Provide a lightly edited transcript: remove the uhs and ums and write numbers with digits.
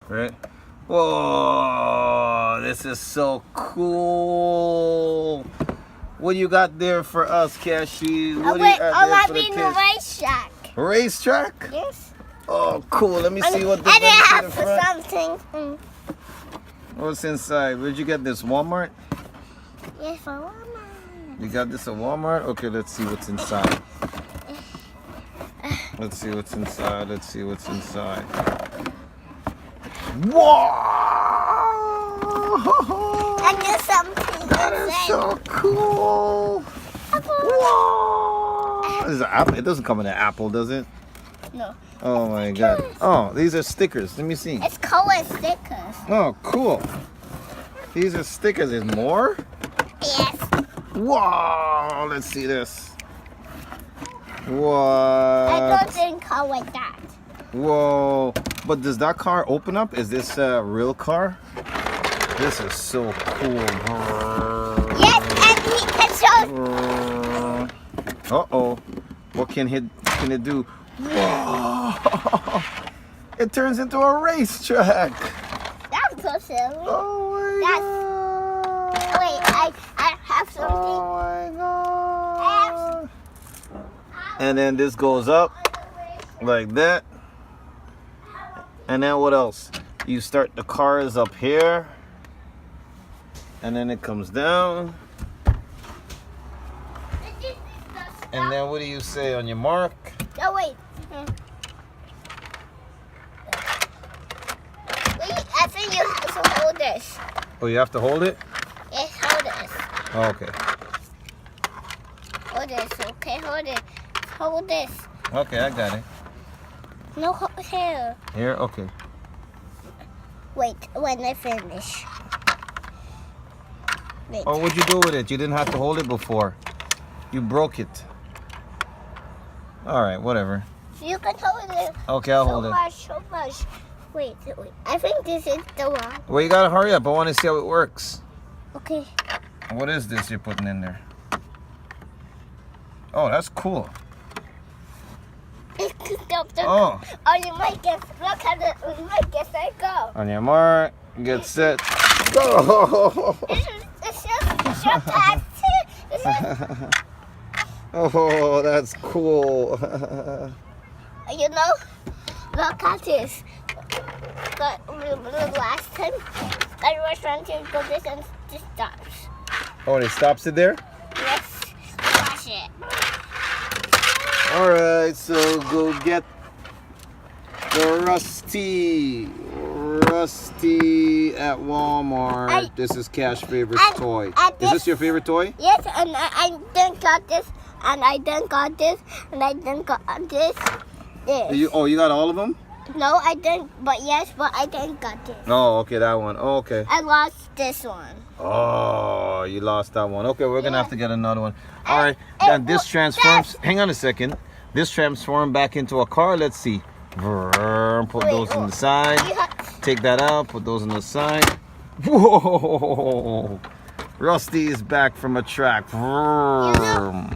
Right? Whoa, this is so cool. What you got there for us, Cashie? What do you got there for the kids? A racetrack. Racetrack? Yes. Oh, cool. Let me see what this is. And it has something. What's inside? Where'd you get this? Walmart? Yes, for Walmart. You got this at Walmart? Okay, let's see what's inside. Let's see what's inside. Let's see what's inside. Whoa! And there's something That is so cool. Whoa! This is an apple. It doesn't come in an apple, does it? No. Oh my god. Oh, these are stickers. Let me see. It's colored stickers. Oh, cool. These are stickers. There's more? Yes. Whoa! Let's see this. I What? don't think car like that. Whoa. But does that car open up? Is this a real car? This is so cool. Yes, and he can show. Uh-oh. What can it do? Whoa! It turns into a racetrack. That's so silly. Oh my god. Wait, I have something. Oh my god. And then this goes up like that. And then what else? You start the cars up here. And then it comes down. And then what do you say on your mark? Oh, wait. Wait, I think you have to hold this. Oh, you have to hold it? Yes, hold this. Oh, okay. Hold this, okay? Hold it. Hold this. Okay, I got it. No, here. Here? Okay. Wait, when I finish. Wait. Oh, what'd you do with it? You didn't have to hold it before. You broke it. All right, whatever. You can hold it. Okay, I'll hold it. So much. Wait. I think this is the one. Well, you gotta hurry up. I want to see how it works. Okay. What is this you're putting in there? Oh, that's cool. Oh. Oh, you might guess. Look at it. You might guess I go. On your mark, get set, go! It's just past it. Oh, that's cool. You know, look at this. The last time I was trying to go this and this stops. Oh, it stops it there? Yes, watch it. All right, so go get the Rusty at Walmart. This is Cash's favorite toy. Is this your favorite toy? Yes, and I then got this, and I then got this, and I then got this. You got all of them? No, I didn't, but I then got this. Oh, okay, that one. Oh, okay. I lost this one. Oh, you lost that one. Okay, we're going to have to get another one. All right, now this transforms. Hang on a second. This transforms back into a car. Let's see. Put those on the side. Take that out. Put those on the side. Whoa! Rusty is back from a track. You know,